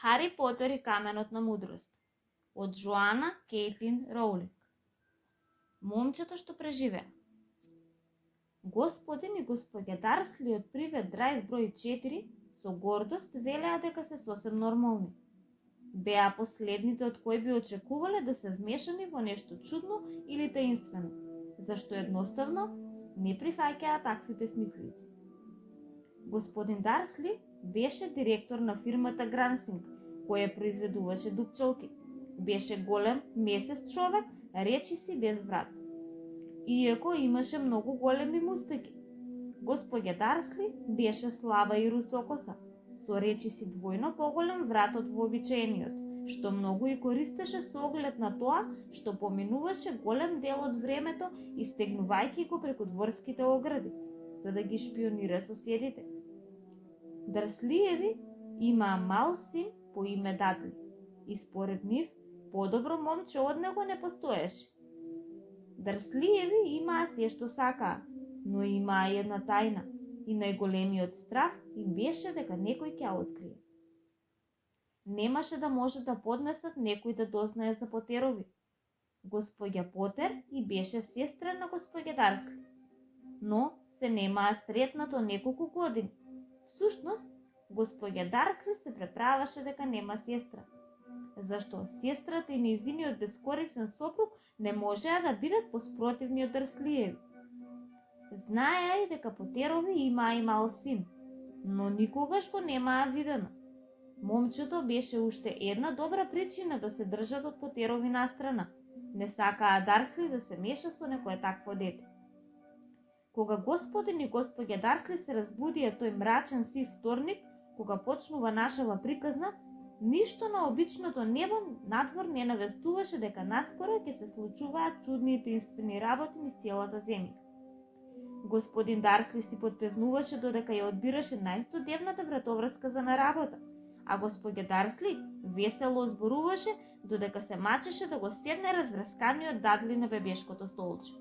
Хари Потер и каменот на мудрост од Джоана Кейтлин Роулинг. Момчето што преживеа. Господин и госпоѓа Дарсли од Привет Драйв број 4 со гордост велеа дека се сосем нормални. Беа последните од кои би очекувале да се вмешани во нешто чудно или таинствено, зашто едноставно не прифаќаа такви бесмислици. Господин Дарсли беше директор на фирмата Грансинг, која произведуваше дупчалки. Беше голем, месец човек, речиси без врат. Иако имаше многу големи мустаки. Господја Дарсли беше слаба и русокоса, со речиси двојно поголем врат од вообичаениот, што многу и користеше со оглед на тоа што поминуваше голем дел од времето истегнувајќи го преку дворските огради, за да ги шпионира соседите. Дарслиеви имаа мал син по име Дадли и според нив подобро момче од него не постоеше. Дарслиеви имаа се што сакаа, но имаа една тајна и најголемиот страф им беше дека некој ќе ја открие. Немаше да може да поднесат некој да дознае за Потерови. Господја Потер и беше сестра на господја Дарсли, но се немаа сретнато неколку години. Всушност, господја Дарсли се преправаше дека нема сестра, зашто сестрата и нејзиниот бескорисен сопруг не можеа да бидат поспротивни од Дарслиеви. Знаеа и дека Потерови имаа и мал син, но никогаш го немаа видено. Момчето беше уште една добра причина да се држат од Потерови настрана. Не сакаа Дарсли да се меша со некое такво дете. Кога господин и господја Дарсли се разбудија тој мрачен сив вторник, кога почнува нашава приказна, ништо на обичното небо надвор не навестуваше дека наскоро ќе се случуваат чудни и таинствени работи низ целата земја. Господин Дарсли си подпевнуваше додека ја одбираше најстодевната вратоврска за на работа, а господја Дарсли весело зборуваше додека се мачеше да го седне разврсканиот Дадли на бебешкото столче.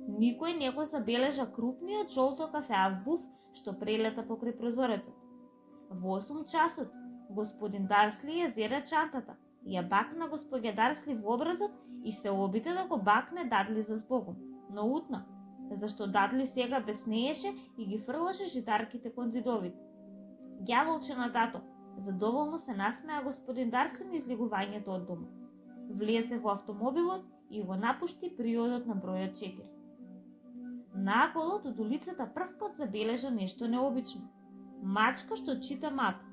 Никој не го забележа крупниот жолто кафеав буф што прелета покрај прозорецот. Во 8 часот господин Дарсли ја зеде чантата, ја бакна господја Дарсли во образот и се обиде да го бакне Дадли за збогом, но утна, зашто Дадли сега беснееше и ги фрлаше житарките кон зидовите. Ѓаволче на тато, задоволно се насмеа господин Дарсли на излегувањето од дома. Влезе во автомобилот и го напушти приодот на бројот 4. Наоколу од улицата првпат забележа нешто необично. Мачка што чита мап.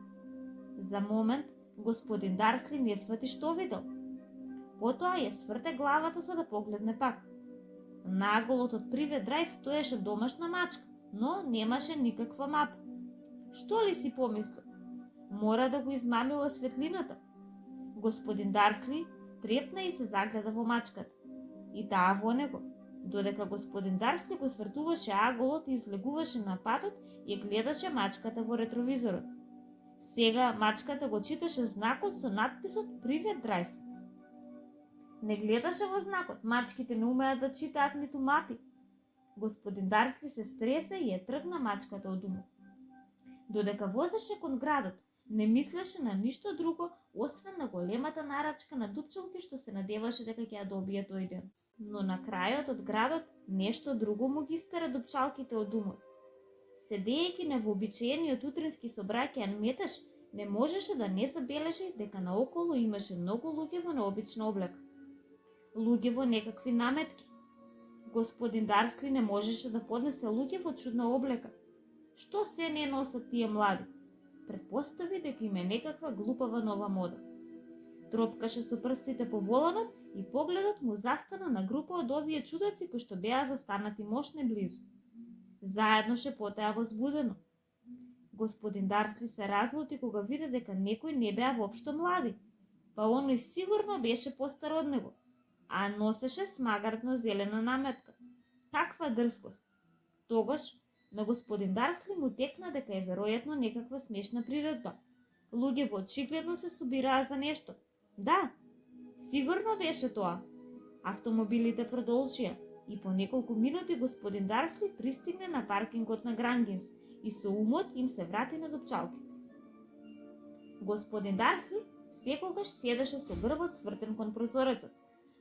За момент господин Дарсли не свати што видел. Потоа ја сврте главата за да погледне пак. Наголот од Привет Драйв стоеше домашна мачка, но немаше никаква мапа. Што ли си помислил? Мора да го измамила светлината. Господин Дарсли трепна и се загледа во мачката. И таа во него. Додека господин Дарсли го свртуваше аголот и излегуваше на патот, ја гледаше мачката во ретровизорот. Сега мачката го читаше знакот со надписот Привет Драйв. Не гледаше во знакот, мачките не умеат да читаат ниту мапи. Господин Дарсли се стресе и ја тргна мачката од умот. Додека возеше кон градот, не мислеше на ништо друго, освен на големата нарачка на дупчалки што се надеваше дека ќе ја добие тој ден. Но на крајот од градот нешто друго му ги стера дупчалките од умот. Седејќи на вообичаениот утрински собраќајан метеж, не можеше да не забележи дека наоколу имаше многу луѓе во необична облека. Луѓе во некакви наметки. Господин Дарсли не можеше да поднесе луѓе во чудна облека. Што се не носат тие млади? Предпостави дека им е некаква глупава нова мода. Тропкаше со прстите по воланот и погледот му застана на група од овие чудаци кои што беа застанати мошне близу. Заедно шепотеа возбудено. Господин Дарсли се разлути кога виде дека некои не беа воопшто млади, па оној сигурно беше постар од него, а носеше смагартно зелена наметка. Каква дрскост! Тогаш на господин Дарсли му текна дека е веројатно некаква смешна приредба. Луѓе во очигледно се собираа за нешто. Да, сигурно беше тоа. Автомобилите продолжија и по неколку минути господин Дарсли пристигне на паркингот на Грангинс и со умот им се врати на дупчалките. Господин Дарсли секогаш седеше со грбот свртен кон прозорецот,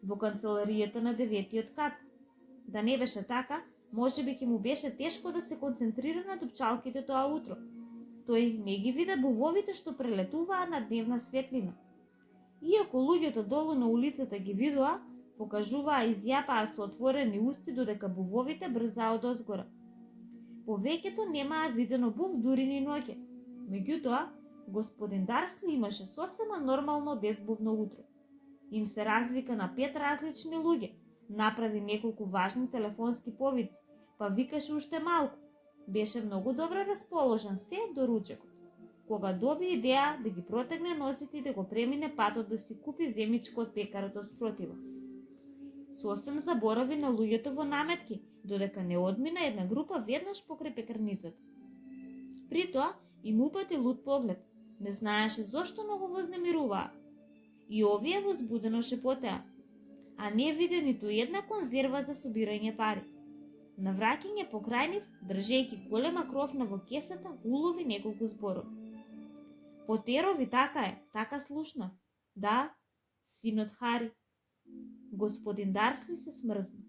во канцеларијата на 9-тиот кат. Да не беше така, можеби ќе му беше тешко да се концентрира на дупчалките тоа утро. Тој не ги виде бувовите што прелетуваа на дневна светлина. Иако луѓето долу на улицата ги видоа, покажуваа и изјапаа со отворени усти додека бувовите брзаа одозгора. Повеќето немаа видено був дури ни ноќе. Меѓутоа, господин Дарсли имаше сосема нормално безбувно утро. Им се развика на 5 различни луѓе, направи неколку важни телефонски повици, па викаше уште малку. Беше многу добро расположен се до ручекот, кога доби идеја да ги протегне носите и да го премине патот да си купи земјичко од пекарот спротива. Сосем заборави на луѓето во наметки, додека не одмина една група веднаш покрај пекарницата. При тоа им упати луд поглед, не знаеше зошто многу вознемируваа. И овие возбудено шепотеа, а не виде ниту една конзерва за собирање пари. На враќање покрај нив, држејќи голема кровна во кесата, улови неколку зборови. Потерови, така е, така слушна. Да, синот Хари. Господин Дарсли се смрзна.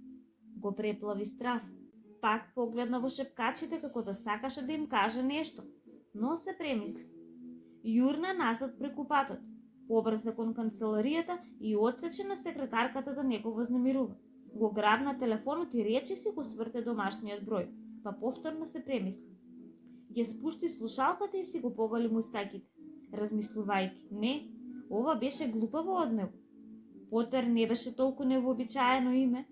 Го преплави страв. Пак погледна во шепкачите како да сакаше да им каже нешто, но се премисли. Јурна назад преку патот, побрза кон канцеларијата и одсече на секретарката да не го вознемирува. Го грабна телефонот и речиси го сврте домашниот број, па повторно се премисли. Ја спушти слушалката и си го побали мустаките, размислувајќи, не, ова беше глупаво од него. Потер не беше толку невообичаено име,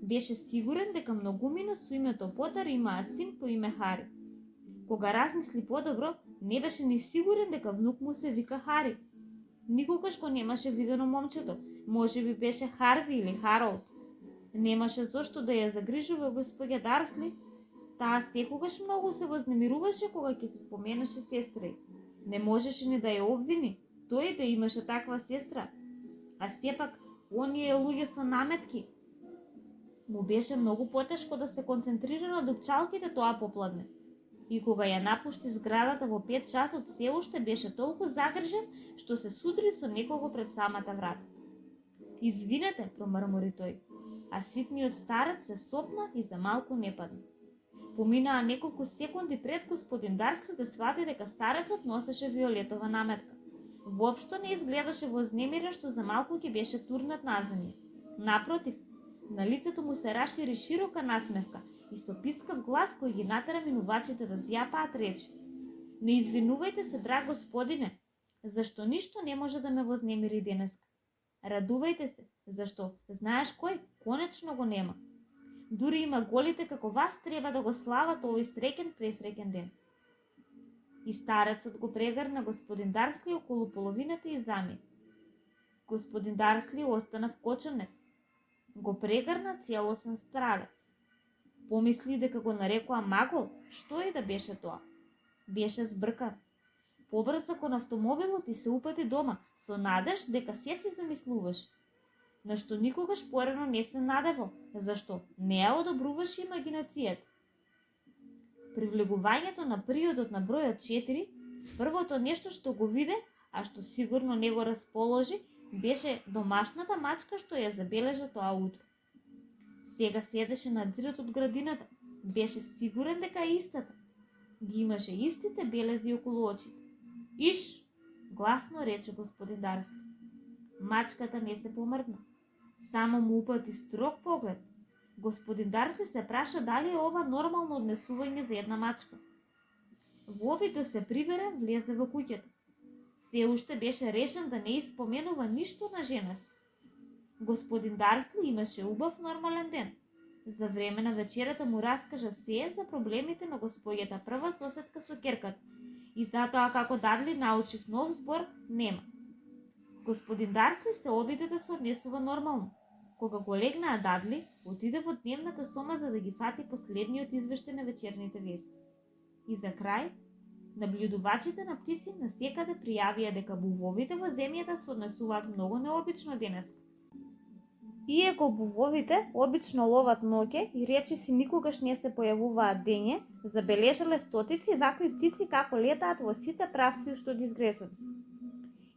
беше сигурен дека многумина со името Потер имаа син по име Хари. Кога размисли подобро, не беше ни сигурен дека внук му се вика Хари. Никогаш го немаше видено момчето, можеби беше Харви или Харолд. Немаше зошто да ја загрижува господја Дарсли. Таа секогаш многу се вознемируваше кога ќе се споменаше сестра ѝ. Не можеше ни да ја обвини, тој да имаше таква сестра. А сепак, оние луѓе со наметки. Му беше многу потешко да се концентрира на дупчалките тоа попладне. И кога ја напушти зградата во 5 часот, се уште беше толку загрижен, што се судри со некого пред самата врата. Извинете, промрмори тој, а ситниот старец се сопна и за малку не падна. Поминаа неколку секунди пред господин Дарсли да свати дека старецот носеше виолетова наметка. Воопшто не изгледаше вознемирен, што за малку ќе беше турнат на земја. Напротив, на лицето му се рашири широка насмевка и со пискав глас кој ги натера минувачите да зјапаат речи. Не извинувајте се, драг господине, зашто ништо не може да ме вознемири денеска. Радувајте се, зашто знаеш кој конечно го нема. Дури има голите како вас треба да го слават овој среќен пресреќен ден. И старецот го прегрна господин Дарсли околу половината и замет. Господин Дарсли остана вкоченет. Го прегрна целосен стравец. Помисли дека го нарекоа магол, што и да беше тоа. Беше збркан. Побрза кон автомобилот и се упати дома, со надеж дека се си замислуваш. На што никогаш порано не се надевал, зашто не ја одобруваше имагинацијата. Привлегувањето на приодот на бројот 4, првото нешто што го виде, а што сигурно не го расположи, беше домашната мачка што ја забележа тоа утро. Сега седеше на дзидот од градината, беше сигурен дека е истата. Ги имаше истите белези околу очите. Иш, гласно рече господин Дарсли. Мачката не се помрдна. Само му упати строг поглед. Господин Дарсли се праша дали е ова нормално однесување за една мачка. Во обид да се прибере, влезе во куќата. Се уште беше решен да не испоменува ништо на жена си. Господин Дарсли имаше убав нормален ден. За време на вечерата му раскажа се за проблемите на господјата прва соседка со керката и затоа како Дадли научив нов збор нема. Господин Дарсли се обиде да се однесува нормално. Кога го легнаа Дадли, отиде во дневната сома за да ги фати последниот извештај на вечерните вести. И за крај, наблюдувачите на птици насекаде пријавија дека бувовите во земјата се однесуваат многу необично денеска. Иако бувовите обично ловат ноќе и речиси никогаш не се појавуваат дење, забележале стотици вакви птици како летаат во сите правци уште од изгресоци.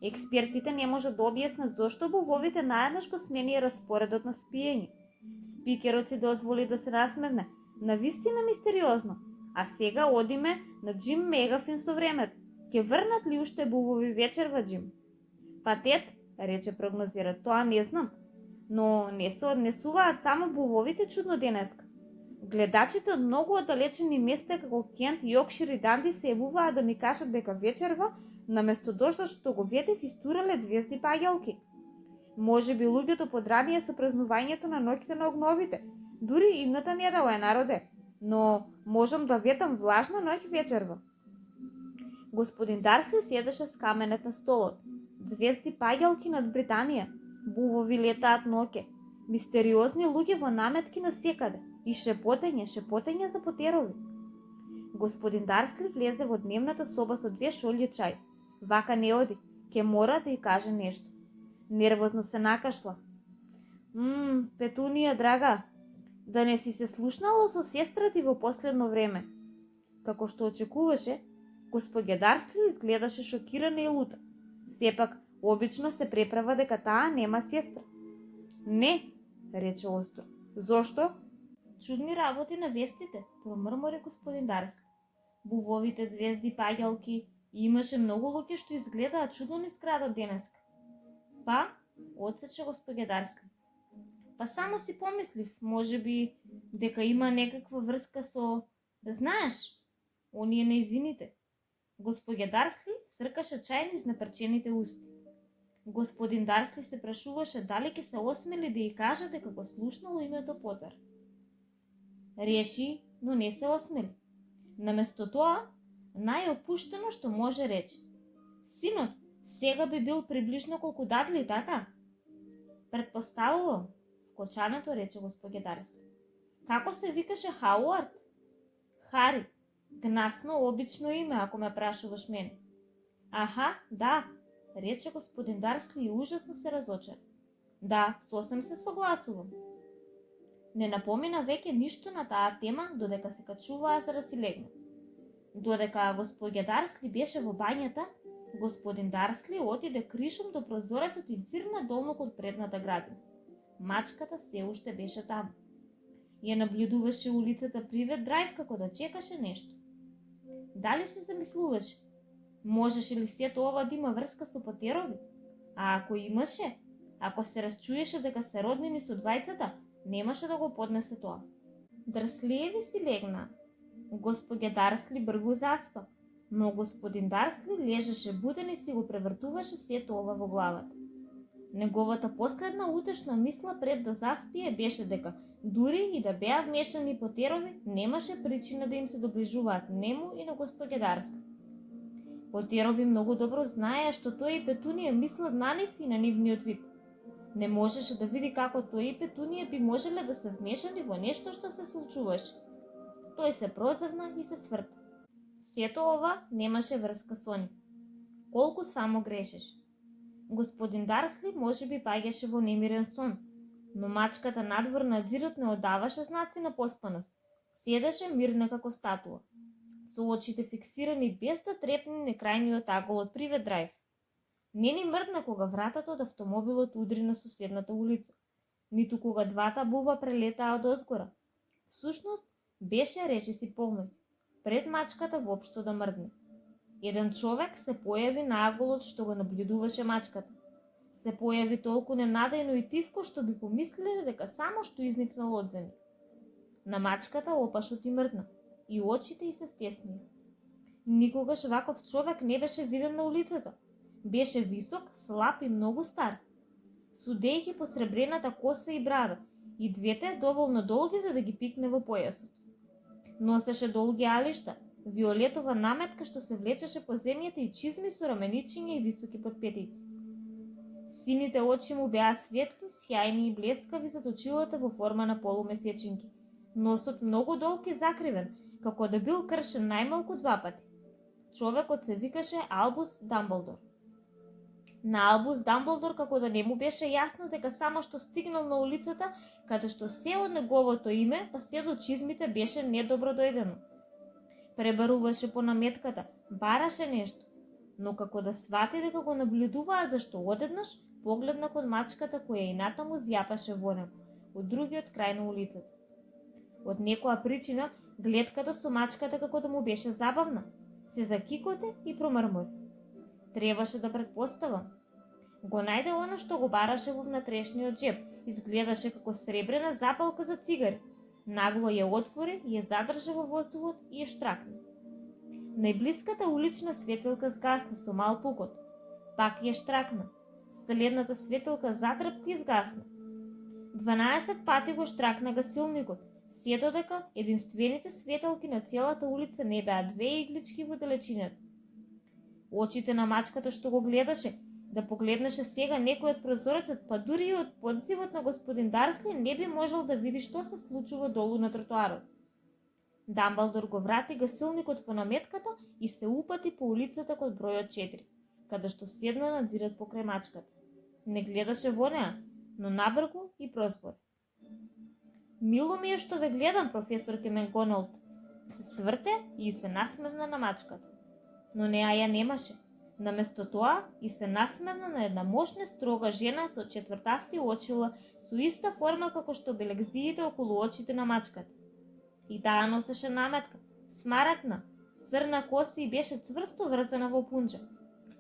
Експертите не можат да објаснат зошто бувовите наеднаш го смени распоредот на спиење. Спикерот си дозволи да се насмевне. Навистина мистериозно. А сега одиме на Джим Мегафин со времето. Ке врнат ли уште бувови вечерва, Джим? Па тет, рече прогнозира, тоа не знам. Но не се однесуваат само бувовите чудно денеска. Гледачите од многу оддалечени места како Кент, Јоркшир и Данди се јавуваат да ми кажат дека вечерва, наместо дождот што го видев, истурале звезди паѓалки. Може би луѓето подранија со празнувањето на ноќите на огновите. Дури идната недела е народе, но можам да ветам влажна ноќ вечерва. Господин Дарсли седеше скаменет на столот. Звезди паѓалки над Британија, бувови летаат ноќе, мистериозни луѓе во наметки насекаде и шепотење за потерови. Господин Дарсли влезе во дневната соба со 2 шолји чај. Вака не оди, ке мора да ѝ каже нешто. Нервозно се накашла. Петунија, драга, да не си се слушнала со сестра ти во последно време. Како што очекуваше, госпоѓа Дарсли изгледаше шокирана и лута. Сепак, обично се преправа дека таа нема сестра. Не, рече остро. Зошто? Чудни работи на вестите, промрмори господин Дарсли. Бувовите звезди паѓалки, имаше многу луѓе што изгледаат чудно низ градот денеска. Па, одсече господја Дарсли. Па само си помислив, може би, дека има некаква врска со... Знаеш, оние нејзините. Господја Дарсли сркаше чај низ напрчените усти. Господин Дарсли се прашуваше дали ќе се осмели да ја каже дека го слушнало името Потер. Реши, но не се осмели. Наместо тоа, најопуштено што може рече. Синот, сега би бил приближно колку Дадли, така? Предпоставувам, вкочането рече господја Дарсли. Како се викаше Хауард? Хари. Гнасно, обично име, ако ме прашуваш мене. Аха, да, рече господин Дарсли и ужасно се разочара. Да, сосем се согласувам. Не напомина веќе ништо на таа тема, додека се качуваа за да си легнат. Додека господја Дарсли беше во бањата, господин Дарсли отиде кришом до прозорецот и цирна долно код предната градина. Мачката се уште беше таму. Ја наблюдуваше улицата Привет Драйв како да чекаше нешто. Дали се замислуваше? Можеше ли сето ова да има врска со Потерови? А ако имаше, ако се разчуеше дека се роднини со двајцата, немаше да го поднесе тоа. Дрслиеви си легна. Господја Дарсли бргу заспа, но господин Дарсли лежеше буден и си го превртуваше сето ова во главата. Неговата последна утешна мисла пред да заспие беше дека, дури и да беа вмешани Потерови, немаше причина да им се доближуваат нему и на господја Дарсли. Потерови многу добро знаеа што тој и Петунија мислат на нив и на нивниот вид. Не можеше да види како тој и Петунија би можеле да се вмешани во нешто што се случуваше. Тој се прозевна и се сврта. Сето ова немаше врска со нив. Колку само грешеше. Господин Дарсли можеби паѓаше во немирен сон, но мачката надвор на ѕидот не одаваше знаци на поспаност. Седеше мирна како статуа, со очите фиксирани без да трепне на крајниот агол од Привет Драйв. Не ни мрдна кога вратата од автомобилот удри на соседната улица, ниту кога двата бува прелетаа од озгора. Всушност, беше речиси полноќ, пред мачката воопшто да мрдне. Еден човек се појави на аголот што го наблюдуваше мачката. Се појави толку ненадејно и тивко што би помислиле дека само што изникнал од земја. На мачката опашот и мрдна, и очите ѝ се стеснија. Никогаш ваков човек не беше виден на улицата. Беше висок, слаб и многу стар, судејќи по сребрената коса и брада, и двете доволно долги за да ги пикне во појасот. Носеше долги алишта, виолетова наметка што се влечеше по земјата и чизми со раменичиња и високи подпетици. Сините очи му беа светли, сјајни и блескави зад очилата во форма на полумесечинки. Носот многу долг и закривен, како да бил кршен најмалку 2 пати. Човекот се викаше Албус Дамблдор. На Албус Дамблдор како да не му беше јасно дека само што стигнал на улицата, каде што се од неговото име, па се до чизмите беше недобро дојдено. Пребаруваше по наметката, бараше нешто. но како да свати дека го наблюдуваат зашто одеднаш погледна кон мачката која и натаму зјапаше во него, од другиот крај на улицата. Од некоја причина, гледката со мачката како да му беше забавна, се закикоте и промрмори. Требаше да предпоставам. Го најде она што го бараше во внатрешниот џеб, изгледаше како сребрена запалка за цигари. Нагло ја отвори, ја задржа во воздухот и ја штракна. Најблиската улична светилка згасна со мал пукот. Пак ја штракна. Следната светилка затрепка и згасна. 12 пати го штракна гасилникот, сето дека единствените светилки на целата улица не беа две иглички во далечината. Очите на мачката што го гледаше, да погледнеше сега некој од прозорецот, па дури и од подзивот на господин Дарсли, не би можел да види што се случува долу на тротоарот. Дамблдор го врати гасилникот во наметката и се упати по улицата код бројот 4, каде што седна на дзидот покрај мачката. Не гледаше во неа, но набргу и прозбори. Мило ми е што ве гледам, професорке Макгоналд. Се сврте и се насмевна на мачката. Но неа ја немаше. Наместо тоа и се насмевна на една мощна строга жена со четвртасти очила со иста форма како што белегзиите околу очите на мачката. И таа носеше наметка, смарагна, црна коса и беше цврсто врзана во пунџа.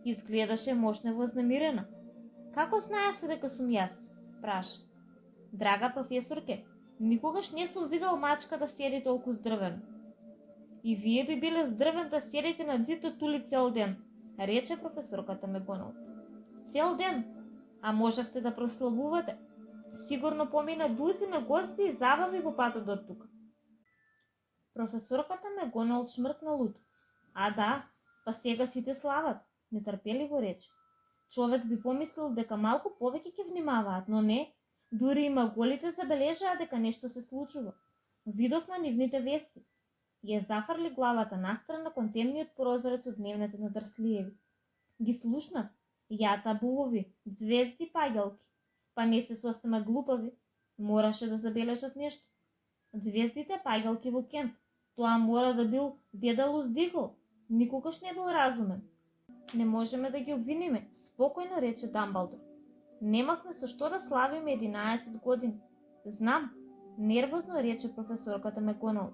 Изгледаше мощно вознемирена. Како знаете дека сум јас? Праша. Драга професорке, никогаш не сум видел мачка да седи толку здрвено. И вие би биле здрвен да седите на дзидот тули цел ден, рече професорката Макгоналд. Цел ден? А можевте да прославувате? Сигурно помина дузина госби и забави по патот до тука. Професорката Макгоналд шмркна луто. А да, па сега сите слават, нетрпеливо рече. Човек би помислил дека малку повеќе ќе внимаваат, но не, дури и маголите забележаа дека нешто се случува. Видов на нивните вести. Ја зафрли главата настрана кон темниот прозорец од дневните на Дрслиеви. Ги слушнав, јата бубови, звезди паѓалки, па не се сосема глупави, мораше да забележат нешто. Звездите паѓалки во Кент, тоа мора да бил Дедалус Дигл, никогаш не бил разумен. Не можеме да ги обвиниме, спокојно рече Дамблдор. Немавме со што да славиме 11 години. Знам, нервозно рече професорката Макгоналд.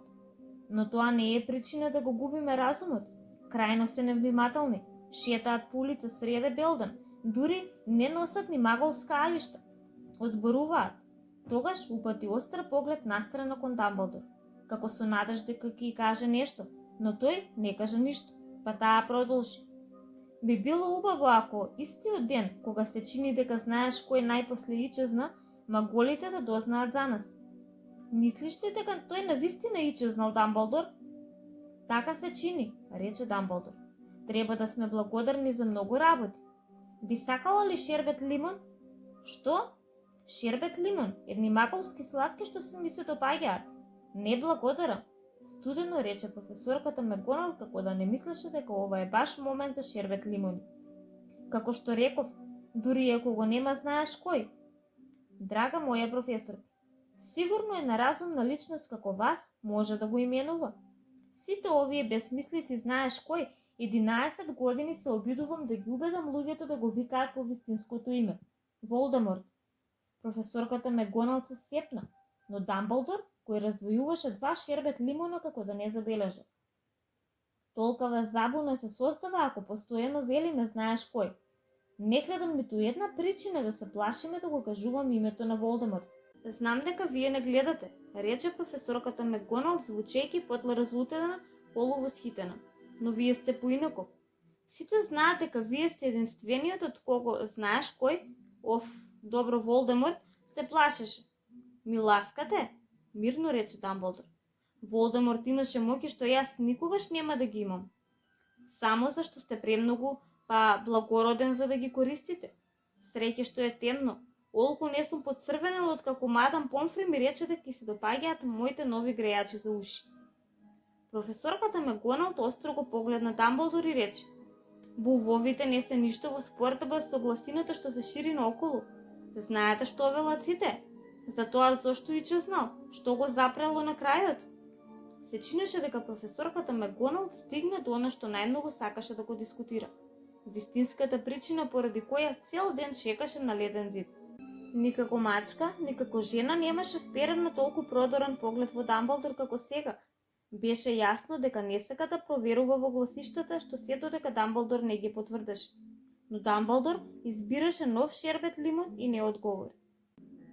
Но тоа не е причина да го губиме разумот. Крајно се невнимателни, шетаат по улица среде белден, дури не носат ни маголска алишта. Озборуваат. Тогаш упати остар поглед настрана кон Дамблдор, како со надеж дека ќе каже нешто, но тој не кажа ништо, па таа продолжи. Би било убаво ако истиот ден, кога се чини дека знаеш кој најпосле ичезна, маголите да дознаат за нас. Мислиш ли дека тој навистина ичезнал, Дамблдор? Така се чини, рече Дамблдор. Треба да сме благодарни за многу работи. Би сакала ли шербет лимон? Што? Шербет лимон, едни маголски сладки што се ми се допаѓаат. Не благодарам. Студено рече професорката Макгоналд, како да не мислеше дека ова е баш момент за шербет лимони. Како што реков, дури ако го нема знаеш кој. Драга моја професорка, сигурно една разумна личност како вас може да го именува. Сите овие безмислици знаеш кој, 11 години се обидувам да ги убедам луѓето да го викаат по вистинското име. Волдеморт. Професорката Макгоналд се сепна, но Дамблдор кој раздвојуваше два шербет лимона како да не забележа. Толкова забуна се состава ако постојано велиме знаеш кој. Не гледам ниту една причина да се плашиме да го кажувам името на Волдеморт. Знам дека вие не гледате, рече професорката Макгоналд, звучејќи потле разлутена, полувосхитена. Но вие сте поинаков. Сите знаат дека вие сте единствениот од кого знаеш кој, добро Волдеморт, се плашеше. Ми ласкате? Мирно рече Дамблдор. Волдеморт имаше моќи што јас никогаш нема да ги имам. Само зашто сте премногу, па благороден за да ги користите. Среќе што е темно. Олку не сум подцрвенел откако мадам Помфри ми рече дека ќе се допаѓаат моите нови грејачи за уши. Професорката Макгоналд остро погледна Дамблдор и рече: Бувовите не се ништо во споредба со гласината што се шири наоколу. Знаете што велат сите? Затоа зошто ичезнал, што го запрело на крајот. Се чинеше дека професорката Макгоналд стигна до она што најмногу сакаше да го дискутира. вистинската причина поради која цел ден чекаше на леден зид. Никако мачка, никако жена немаше вперен толку продорен поглед во Дамблдор како сега. Беше јасно дека не сака да проверува во гласиштата, што се додека Дамблдор не ги потврдеше. Но Дамблдор избираше нов шербет лимон и не одговори.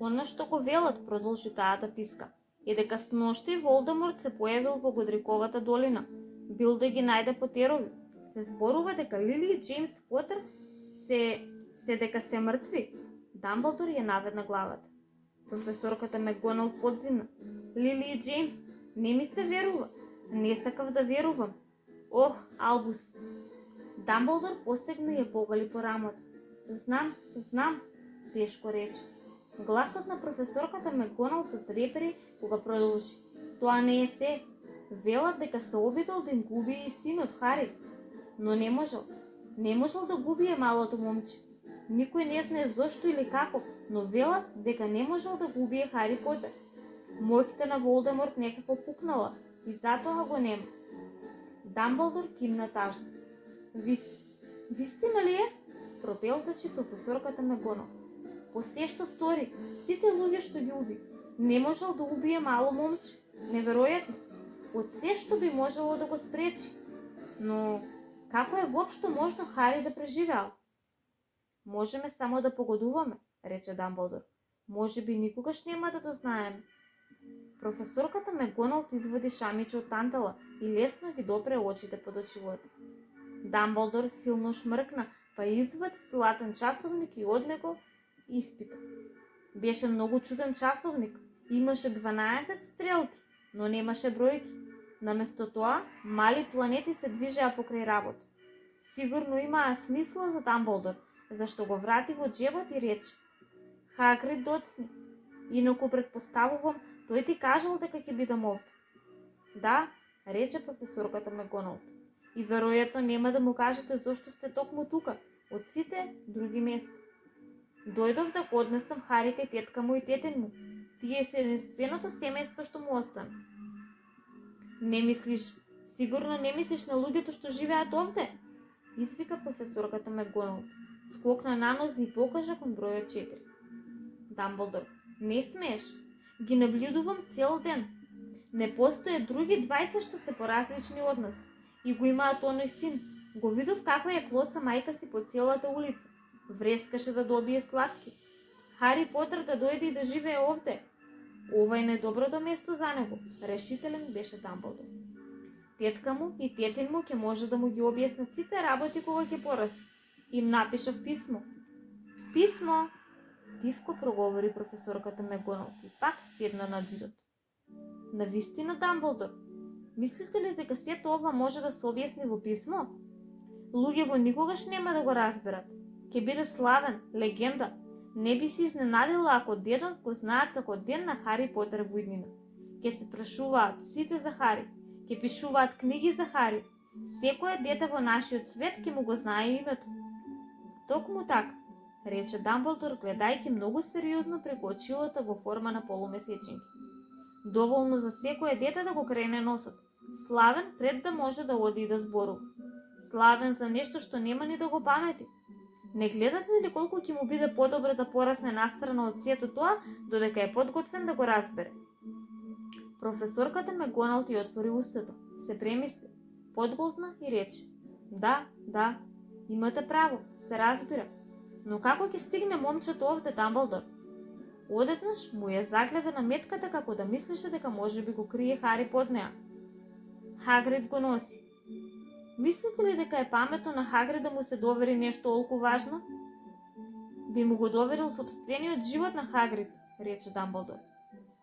Она што го велат, продолжи таата писка, е дека сношти Волдеморт се појавил во Годриковата долина. Бил да ги најде Потерови. Се зборува дека Лили и Джеймс Потер се мртви. Дамблдор ја наведна главата. Професорката Макгонал подзина. Лили и Джеймс, не ми се верува. Не сакав да верувам. Ох, Албус. Дамблдор посегна и ја погали по рамото. Знам, тешко рече. Гласот на професорката Макгонал се трепери кога продолжи. Тоа не е се. Велат дека се обидел да им го убие и синот Хари, но не можел. Не можел да го убие малото момче. Никој не знае зошто или како, но велат дека не можел да го убие Хари Потер. Моќта на Волдеморт некако пукнала и затоа го нема. Дамблдор кимна тажно. Вистина ли е? Пропелтачи професорката Макгонал. По се што стори, сите луѓе што ги уби, не можел да убие мало момче. Неверојатно. Од се што би можело да го спречи. Но како е воопшто можно Хари да преживеал? Можеме само да погодуваме, рече Дамблдор. Може би никогаш нема да дознаеме. Професорката Макгонал извади шамиче од тантала и лесно ги допре очите под очилото. Дамблдор силно шмркна, па извади златен часовник и од него испита. Беше многу чуден часовник. Имаше 12 стрелки, но немаше бројки. Наместо тоа, мали планети се движеа покрај работ. Сигурно имаа смисла за Дамблдор, зашто го врати во джебот и рече: Хагрид доцни. Инаку предпоставувам, тој ти кажал дека ќе бидам овде. Да, рече професорката Макгонал. И веројатно нема да му кажете зошто сте токму тука, од сите други места. Дојдов да го однесам Хари кај тетка му и тетин му. Тие се единственото семејство што му остана. Не мислиш, сигурно не мислиш на луѓето што живеат овде? Извика професорката Макгонал. Скокна на нози и покажа кон бројот 4. Дамблдор, не смееш. Ги наблюдувам цел ден. Не постоje други 20 што се поразлични од нас. И го имаат оној син. Го видов како ја клоца мајка си по целата улица. Врескаше да добие сладки. Хари Потер да дојде и да живее овде. Ова е најдоброто место за него, решителен беше Дамблдор. Тетка му и тетин му ќе може да му ги објаснат сите работи кога ќе порасне. Им напишав писмо. Писмо! Тивко проговори професорката Макгонал и пак седна над зидот. Навистина, Дамблдор, мислите ли дека сето ова може да се објасни во писмо? Луѓето никогаш нема да го разберат. Ќе биде славен, легенда. Не би се изненадила ако дедов го знаат како ден на Хари Потер во иднина. Ќе се прашуваат сите за Хари, ќе пишуваат книги за Хари. Секое дете во нашиот свет ќе му го знае името. Токму така, рече Дамблдор, гледајќи многу сериозно преку очилата во форма на полумесечинки. Доволно за секое дете да го крене носот. Славен пред да може да оди и да зборува. Славен за нешто што нема ни да го памети. Не гледате ли колку ќе му биде подобро да порасне настрана од сето тоа, додека е подготвен да го разбере? Професорката Макгонал ти отвори устето, се премисли, подголтна и рече: Да, имате право, се разбира. Но како ќе стигне момчето овде, Дамблдор? Одеднаш му ја загледа на метката како да мислеше дека може би го крие Хари под неа. Хагрид го носи. Мислите ли дека е паметно на Хагрид да му се довери нешто толку важно? Би му го доверил собствениот живот на Хагрид, рече Дамблдор.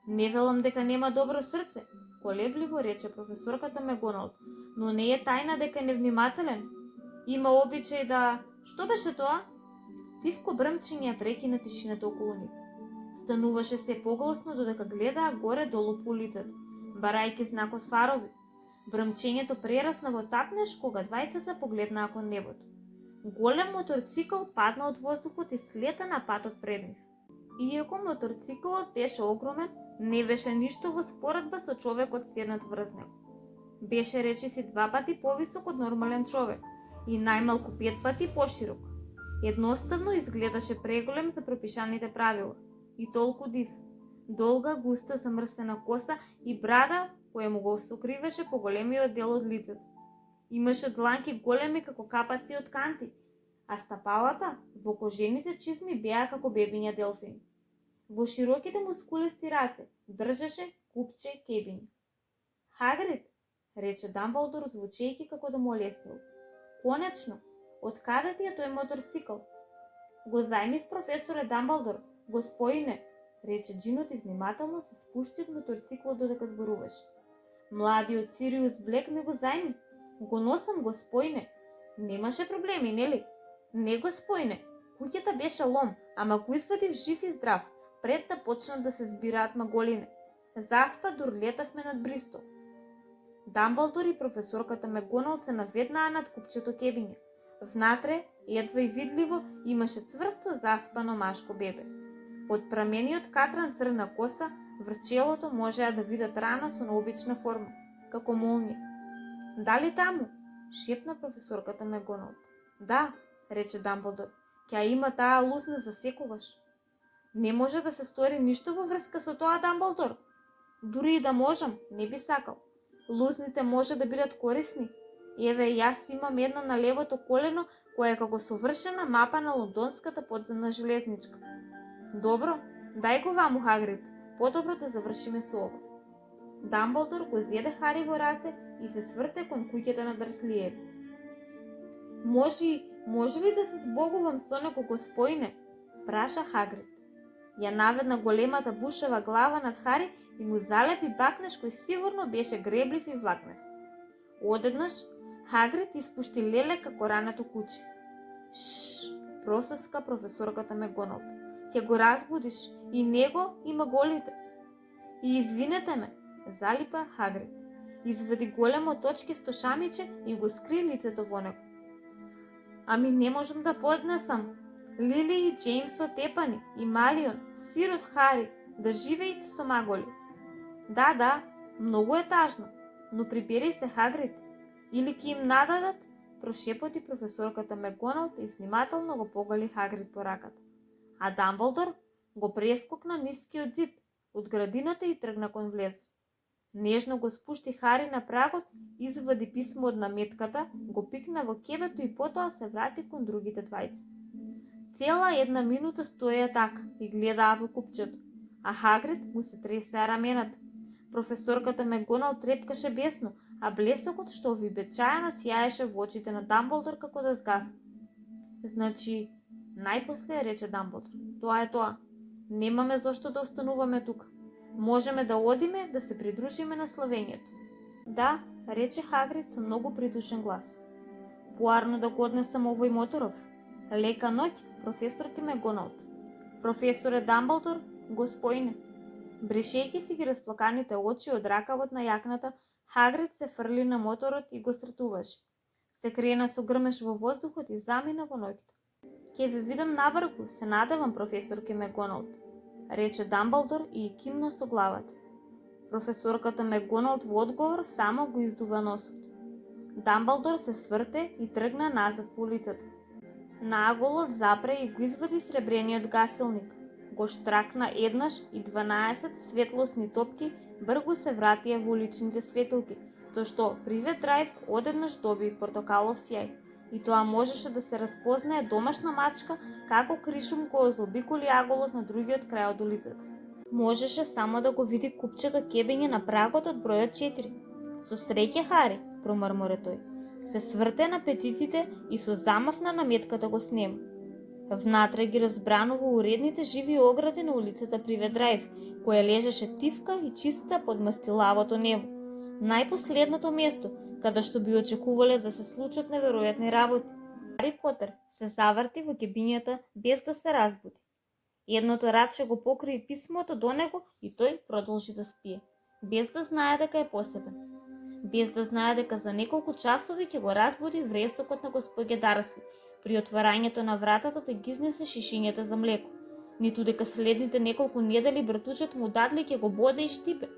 Не велам дека нема добро срце, колебливо рече професорката Макгонал, но не е тајна дека е невнимателен. Има обичај да... Што беше тоа? Тивко брмчење ја прекина тишината околу нив. Стануваше се погласно додека гледаа горе-долу по улицата, барајќи знак од фарови. Брмчењето прерасна во татнеш кога двајцата погледнаа кон небото. Голем моторцикл падна од воздухот и слета на патот пред нив. Иако моторциклот беше огромен, не беше ништо во споредба со човекот седнат врз него. Беше речиси 2 пати повисок од нормален човек и најмалку 5 пати поширок. Едноставно изгледаше преголем за пропишаните правила и толку див. Долга, густа, замрсена коса и брада која му го сокриваше поголемиот дел од лицето. Имаше дланки големи како капаци од канти, а стапалата во кожените чизми беа како бебиња делфини. Во широките мускулисти раце држеше купче кебиња. Хагрид, рече Дамблдор звучејќи како да му олеснил. Конечно, откаде ти е тој моторцикл? Го зајмив професоре Дамблдор, господине, рече джинот и внимателно се спушти од моторциклот додека зборуваше. Младиот Сириус Блек ми го зајми. Го носам, господине. Немаше проблеми, нели? Не, господине. Куќата беше лом, ама го извадив жив и здрав, пред да почнат да се збираат маголине. Заспа дур летавме над Бристол. Дамблдор и професорката Мегоналд се наведнаа над купчето кебиња. Внатре, едва и видливо, имаше цврсто заспано машко бебе. Под прамениот катран црна коса, врз челото можеа да видат рана со необична форма, како молња. Дали таму? Шепна професорката Мегоналд. Да, рече Дамблдор, ќе има таа лусна за секогаш. Не може да се стори ништо во врска со тоа, Дамблдор. Дури и да можам, не би сакал. Лузните може да бидат корисни. Еве, јас имам една на левото колено, која е како совршена мапа на лондонската подземна железничка. Добро, дај го ваму, Хагрид. Подобро да завршиме со ова. Дамблдор го зеде Хари во раце и се сврте кон куќата на Дрслиеви. Може ли да се збогувам со него, господине? Праша Хагрид. Ја наведна големата бушева глава над Хари и му залепи бакнеш кој сигурно беше греблив и влакнест. Одеднаш, Хагрид испушти леле како рането куче. Шш, просаска професорката Мегоналд. Ќе го разбудиш и него и маголите. И извинете ме, залипа Хагрид. Извади големо точкисто шамиче и го скри лицето во него. Ами не можам да поднесам. Лили и Джеймс отепани, и Малион, сирот Хари, да живеете со маголи. Да, многу е тажно, но прибери се, Хагрид. Или ќе им нададат, прошепоти професорката Мегоналд и внимателно го погали Хагрид по раката. А Дамблдор го прескокна нискиот зид од градината и тргна кон влезот. Нежно го спушти Хари на прагот, извади писмо од наметката, го пикна во кебето и потоа се врати кон другите двајца. Цела една минута стоеа така и гледаа во купчето, а Хагрид му се тресеа рамената. Професорката Мегоналд трепкаше бесно, а блесокот што обичаено сјаеше во очите на Дамблдор како да згасне. Значи, најпосле рече Дамблдор, тоа е тоа. Немаме зошто да остануваме тука. Можеме да одиме да се придружиме на славењето. Да, рече Хагрид со многу придушен глас. Поарно да го однесам овој моторов. Лека ноќ, професорке Мегоналд. Професоре Дамблдор, господине. Брешејќи си ги расплаканите очи од ракавот на јакната, Хагрид се фрли на моторот и го стартуваше. Се крена со грмеш во воздухот и замина во ноќта. Ке ве видам набргу, се надевам, професорке Мегоналд, рече Дамблдор и кимна со главата. Професорката Мегоналд во одговор само го издува носот. Дамблдор се сврте и тргна назад по улицата. Наголот запре и го извади сребрениот гасилник. Го штракна еднаш и 12 светлосни топки бргу се вратија во уличните светилки, со што Привет Драйв одеднаш доби портокалов сјај. И тоа можеше да се распознае домашна мачка како кришум го заобиколи аголот на другиот крај од улицата. Можеше само да го види купчето кебење на прагот од бројот 4. Со среќа, Хари, промрмори тој. Се сврте на петиците и со замав на наметката го снема. Внатре ги разбранува уредните живи огради на улицата Привет Драйв, која лежеше тивка и чиста под мастилавото небо. Најпоследното место, каде што би очекувале да се случат неверојатни работи. Хари Потер се заврти во кебињата без да се разбуди. Едното раче го покри писмото до него и тој продолжи да спие, без да знае дека е посебен. Без да знае дека за неколку часови ќе го разбуди вресокот на господје Дарсли, при отварањето на вратата да ги изнесе шишињата за млеко, ниту дека следните неколку недели братучет му Дадли ќе го боде и штипе.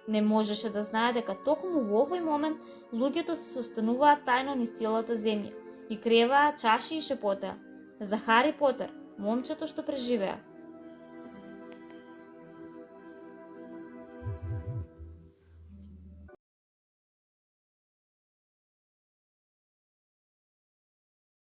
Не можеше да знае дека токму во овој момент луѓето се состануваат тајно низ целата земја И креваа чаши и шепотеа: за Хари Потер, момчето што преживеа.